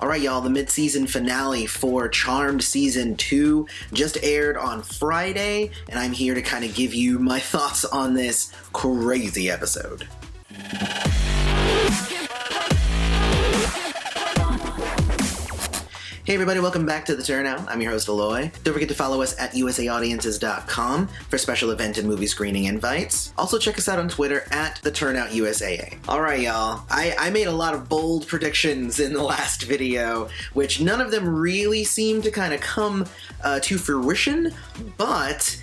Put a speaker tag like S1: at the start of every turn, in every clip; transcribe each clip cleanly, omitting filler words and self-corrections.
S1: Alright y'all, the mid-season finale for Charmed Season 2 just aired on Friday, and I'm here to kind of give you my thoughts on this crazy episode. Hey everybody, welcome back to The Turnout. I'm your host, Eloy. Don't forget to follow us at usaaudiences.com for special event and movie screening invites. Also check us out on Twitter at The Turnout USAA. Alright y'all, I made a lot of bold predictions in the last video, which none of them really seem to kind of come to fruition, but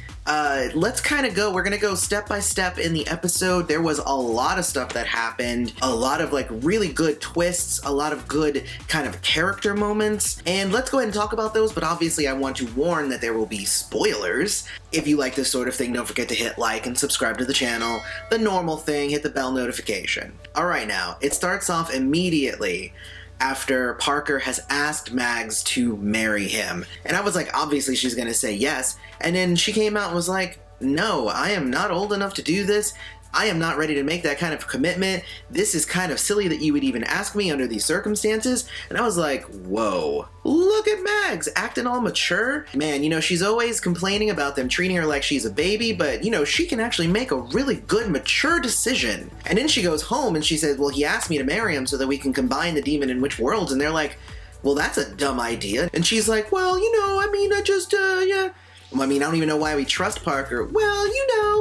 S1: let's kind of go. We're gonna go step by step in the episode. There was a lot of stuff that happened, a lot of like really good twists, a lot of good kind of character moments, and let's go ahead and talk about those, but obviously I want to warn that there will be spoilers. If you like this sort of thing, don't forget to hit like and subscribe to the channel. The normal thing, hit the bell notification. Alright now, it starts off immediately after Parker has asked Mags to marry him. And I was like, obviously she's gonna say yes. And then she came out and was like, no, I am not old enough to do this. I am not ready to make that kind of commitment. This is kind of silly that you would even ask me under these circumstances. And I was like, whoa, look at Mags acting all mature. Man, you know, she's always complaining about them treating her like she's a baby, but you know, she can actually make a really good, mature decision. And then she goes home and she says, well, he asked me to marry him so that we can combine the demon in which worlds. And they're like, well, that's a dumb idea. And she's like, well, you know, I mean, yeah. I mean, I don't even know why we trust Parker. Well, you know.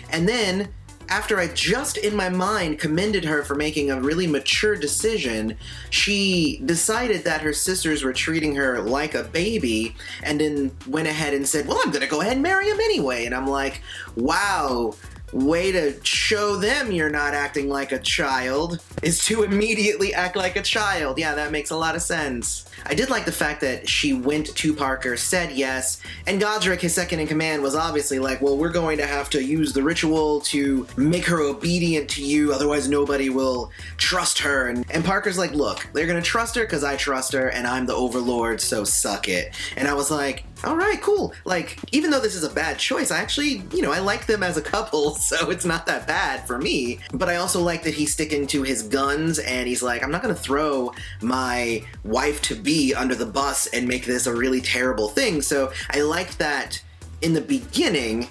S1: And then, after I just in my mind commended her for making a really mature decision, she decided that her sisters were treating her like a baby, and then went ahead and said, well, I'm gonna go ahead and marry him anyway. And I'm like, wow, way to show them you're not acting like a child, is to immediately act like a child. Yeah, that makes a lot of sense. I did like the fact that she went to Parker, said yes, and Godric, his second in command, was obviously like, well, we're going to have to use the ritual to make her obedient to you, otherwise nobody will trust her. And Parker's like, look, they're gonna trust her because I trust her, and I'm the overlord, so suck it. And I was like, alright, cool. Like, even though this is a bad choice, I actually, you know, I like them as a couple, so it's not that bad for me. But I also like that he's sticking to his guns, and he's like, I'm not gonna throw my wife-to-be under the bus and make this a really terrible thing. So I liked that in the beginning,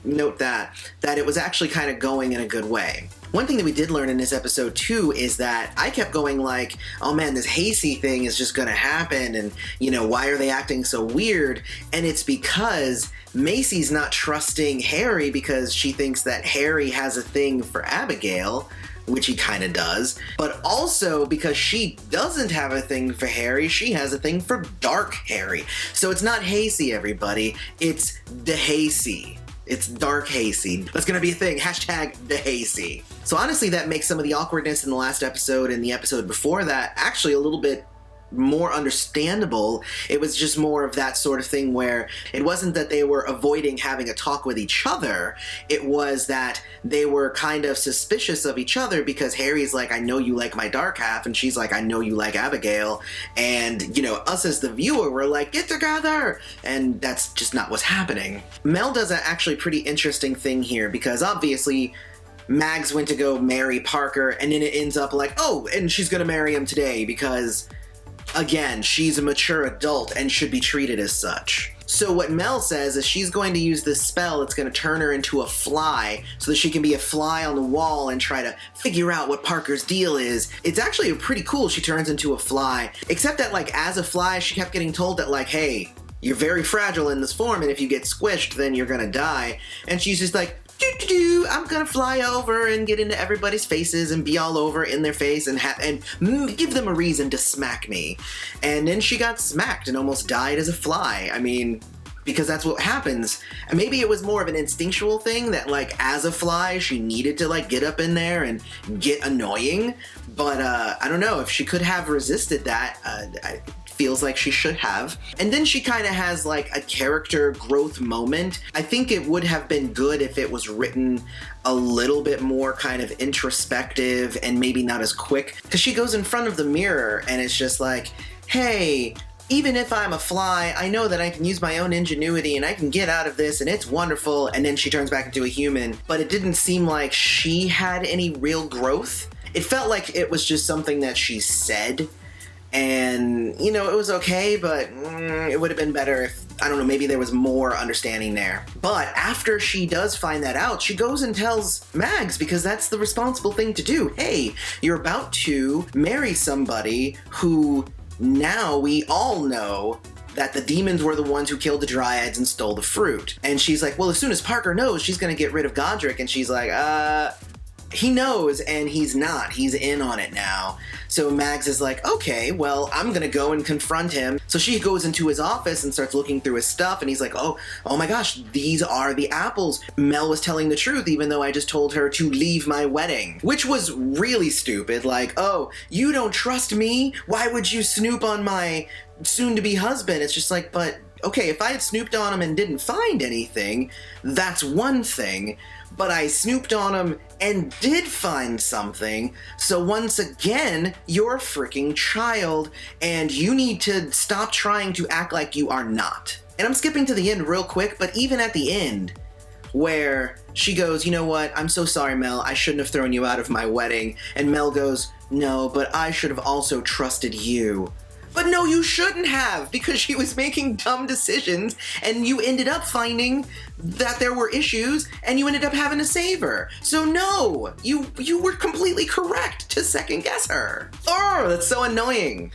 S1: note that it was actually kind of going in a good way. One thing that we did learn in this episode too is that I kept going like, oh man, this Hasty thing is just gonna happen, and you know, why are they acting so weird? And it's because Macy's not trusting Harry because she thinks that Harry has a thing for Abigail, which he kind of does, but also because she doesn't have a thing for Harry, she has a thing for Dark Harry. So it's not Hasty, everybody, it's DeHasty. It's Dark Hasty. That's gonna be a thing, hashtag DeHasty. So honestly, that makes some of the awkwardness in the last episode and the episode before that actually a little bit more understandable. It was just more of that sort of thing where it wasn't that they were avoiding having a talk with each other, it was that they were kind of suspicious of each other because Harry's like, I know you like my dark half, and she's like, I know you like Abigail, and you know, us as the viewer were like, get together, and that's just not what's happening. Mel does an actually pretty interesting thing here because obviously Mags went to go marry Parker, and then it ends up like, oh, and she's gonna marry him today because again, she's a mature adult and should be treated as such. So what Mel says is she's going to use this spell that's going to turn her into a fly so that she can be a fly on the wall and try to figure out what Parker's deal is. It's actually pretty cool she turns into a fly, except that like as a fly she kept getting told that like, hey, you're very fragile in this form and if you get squished then you're gonna die. And she's just like, I'm gonna fly over and get into everybody's faces and be all over in their face and give them a reason to smack me. And then she got smacked and almost died as a fly. I mean, because that's what happens. And maybe it was more of an instinctual thing that like as a fly she needed to like get up in there and get annoying. But I don't know if she could have resisted that. Feels like she should have. And then she kind of has like a character growth moment. I think it would have been good if it was written a little bit more kind of introspective and maybe not as quick. Because she goes in front of the mirror and it's just like, hey, even if I'm a fly, I know that I can use my own ingenuity and I can get out of this and it's wonderful. And then she turns back into a human. But it didn't seem like she had any real growth. It felt like it was just something that she said. And, you know, it was okay, but it would have been better if, I don't know, maybe there was more understanding there. But after she does find that out, she goes and tells Mags, because that's the responsible thing to do. Hey, you're about to marry somebody who now we all know that the demons were the ones who killed the dryads and stole the fruit. And she's like, well, as soon as Parker knows, she's gonna get rid of Godric. And she's like, he knows and he's not. He's in on it now. So Mags is like, okay, well, I'm gonna go and confront him. So she goes into his office and starts looking through his stuff, and he's like, oh my gosh, these are the apples. Mel was telling the truth, even though I just told her to leave my wedding. Which was really stupid. Like, oh, you don't trust me? Why would you snoop on my soon-to-be husband? It's just like, but okay, if I had snooped on him and didn't find anything, that's one thing. But I snooped on him and did find something, so once again, you're a freaking child, and you need to stop trying to act like you are not. And I'm skipping to the end real quick, but even at the end, where she goes, you know what, I'm so sorry, Mel, I shouldn't have thrown you out of my wedding, and Mel goes, no, but I should have also trusted you. But no, you shouldn't have, because she was making dumb decisions, and you ended up finding that there were issues, and you ended up having to save her. So no, you were completely correct to second guess her. Oh, that's so annoying.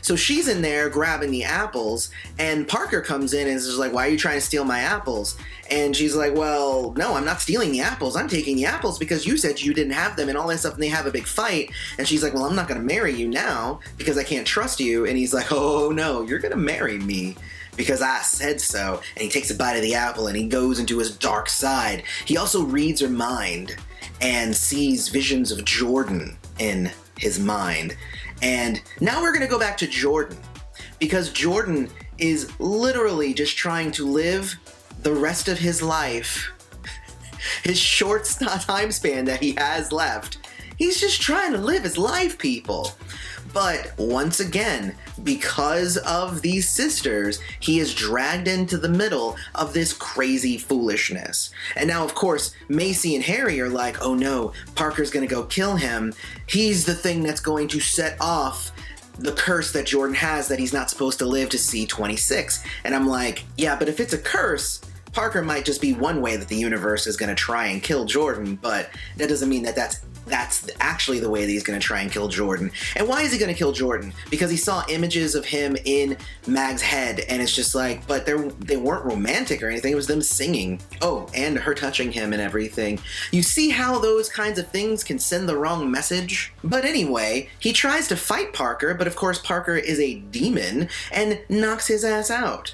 S1: So she's in there grabbing the apples, and Parker comes in and is just like, why are you trying to steal my apples? And she's like, well, no, I'm not stealing the apples. I'm taking the apples because you said you didn't have them and all that stuff, and they have a big fight. And she's like, well, I'm not going to marry you now because I can't trust you. And he's like, oh, no, you're going to marry me because I said so. And he takes a bite of the apple and he goes into his dark side. He also reads her mind and sees visions of Jordan in his mind. And now we're going to go back to Jordan, because Jordan is literally just trying to live the rest of his life, his short time span that he has left. He's just trying to live his life, people. But once again, because of these sisters, he is dragged into the middle of this crazy foolishness. And now, of course, Macy and Harry are like, oh no, Parker's gonna go kill him. He's the thing that's going to set off the curse that Jordan has, that he's not supposed to live to see 26. And I'm like, yeah, but if it's a curse, Parker might just be one way that the universe is going to try and kill Jordan, but that doesn't mean that that's actually the way that he's going to try and kill Jordan. And why is he going to kill Jordan? Because he saw images of him in Mag's head, and it's just like, but they weren't romantic or anything. It was them singing. Oh, and her touching him and everything. You see how those kinds of things can send the wrong message? But anyway, he tries to fight Parker, but of course Parker is a demon and knocks his ass out.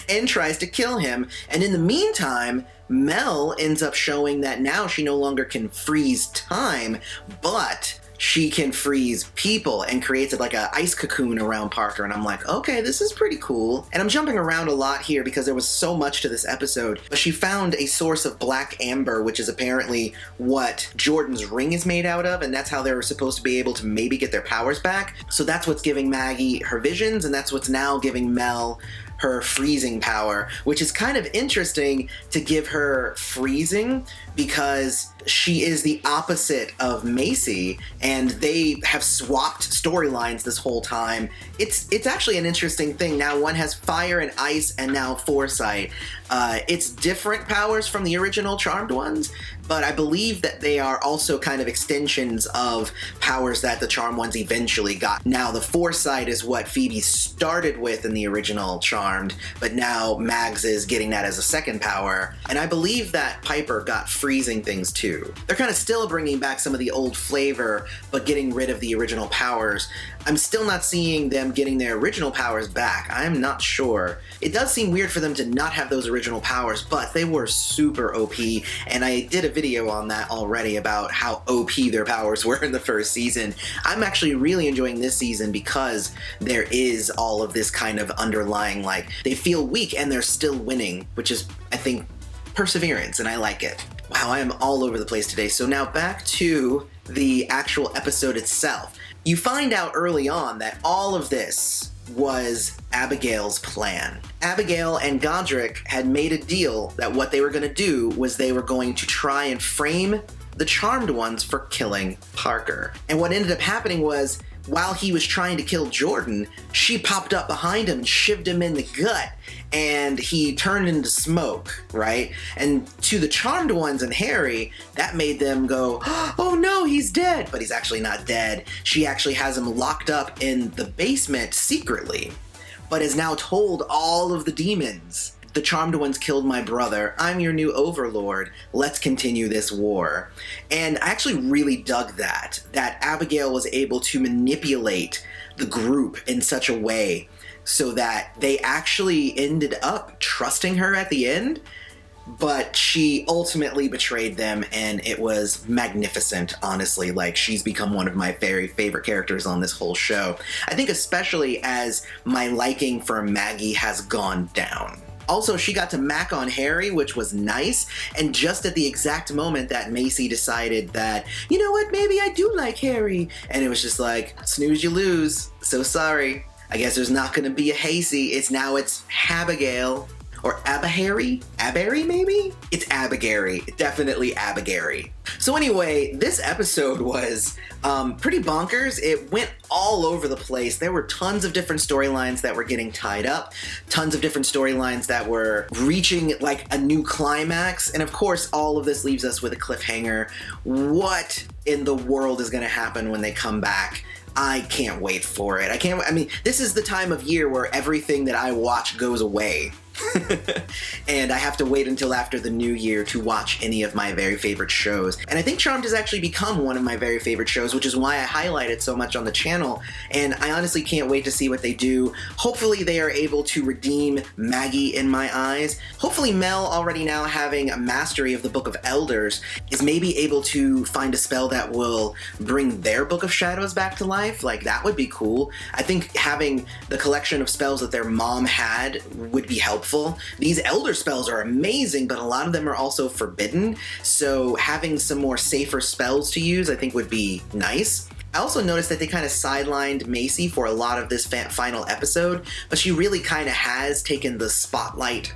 S1: And tries to kill him. And in the meantime, Mel ends up showing that now she no longer can freeze time, but she can freeze people, and creates like a ice cocoon around Parker. And I'm like, okay, this is pretty cool. And I'm jumping around a lot here because there was so much to this episode, but she found a source of black amber, which is apparently what Jordan's ring is made out of, and that's how they were supposed to be able to maybe get their powers back. So that's what's giving Maggie her visions, and that's what's now giving Mel her freezing power, which is kind of interesting to give her freezing because she is the opposite of Macy, and they have swapped storylines this whole time. It's actually an interesting thing. Now one has fire and ice, and now foresight. It's different powers from the original Charmed ones, but I believe that they are also kind of extensions of powers that the Charmed ones eventually got. Now the foresight is what Phoebe started with in the original Charmed, but now Mags is getting that as a second power, and I believe that Piper got freezing things too. They're kind of still bringing back some of the old flavor, but getting rid of the original powers. I'm still not seeing them getting their original powers back. I'm not sure. It does seem weird for them to not have those original powers, but they were super OP, and I did a video on that already about how OP their powers were in the first season. I'm actually really enjoying this season because there is all of this kind of underlying, like, they feel weak and they're still winning, which is, I think, perseverance, and I like it. Wow, I am all over the place today. So now back to the actual episode itself. You find out early on that all of this was Abigail's plan. Abigail and Godric had made a deal that what they were going to do was they were going to try and frame the Charmed Ones for killing Parker. And what ended up happening was, while he was trying to kill Jordan, she popped up behind him and shivved him in the gut, and he turned into smoke, right? And to the Charmed Ones and Harry, that made them go, oh no, he's dead! But he's actually not dead. She actually has him locked up in the basement secretly, but has now told all of the demons, the Charmed Ones killed my brother. I'm your new overlord. Let's continue this war. And I actually really dug that Abigail was able to manipulate the group in such a way so that they actually ended up trusting her at the end, but she ultimately betrayed them, and it was magnificent, honestly. Like, she's become one of my very favorite characters on this whole show. I think especially as my liking for Maggie has gone down. Also, she got to mac on Harry, which was nice, and just at the exact moment that Macy decided that, you know what, maybe I do like Harry, and it was just like, snooze you lose, so sorry. I guess there's not gonna be a Hasty, it's Abigail. Or Abahari? Abary, maybe? It's Abigail. Definitely Abigail. So anyway, this episode was pretty bonkers. It went all over the place. There were tons of different storylines that were getting tied up, tons of different storylines that were reaching like a new climax, and of course all of this leaves us with a cliffhanger. What in the world is going to happen when they come back? I can't wait for it. I mean, this is the time of year where everything that I watch goes away. And I have to wait until after the new year to watch any of my very favorite shows. And I think Charmed has actually become one of my very favorite shows, which is why I highlight it so much on the channel. And I honestly can't wait to see what they do. Hopefully they are able to redeem Maggie in my eyes. Hopefully Mel, already now having a mastery of the Book of Elders, is maybe able to find a spell that will bring their Book of Shadows back to life. Like, that would be cool. I think having the collection of spells that their mom had would be helpful. These elder spells are amazing, but a lot of them are also forbidden, so having some more safer spells to use I think would be nice. I also noticed that they kind of sidelined Macy for a lot of this final episode, but she really kind of has taken the spotlight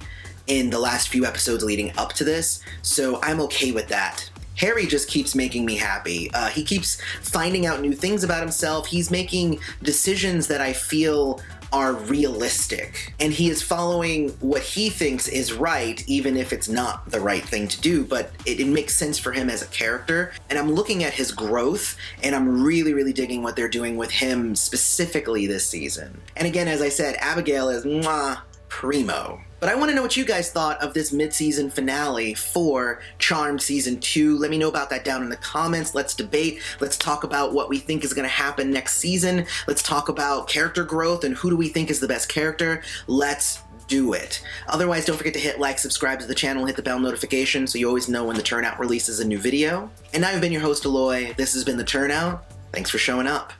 S1: in the last few episodes leading up to this, so I'm okay with that. Harry just keeps making me happy. He keeps finding out new things about himself. He's making decisions that I feel are realistic, and he is following what he thinks is right, even if it's not the right thing to do, but it makes sense for him as a character. And I'm looking at his growth, and I'm really digging what they're doing with him specifically this season. And again, as I said, Abigail is mwah, primo. But I want to know what you guys thought of this mid-season finale for Charmed Season 2. Let me know about that down in the comments. Let's debate. Let's talk about what we think is going to happen next season. Let's talk about character growth and who do we think is the best character. Let's do it. Otherwise, don't forget to hit like, subscribe to the channel, hit the bell notification so you always know when the Turnout releases a new video. And I've been your host, Eloy. This has been The Turnout. Thanks for showing up.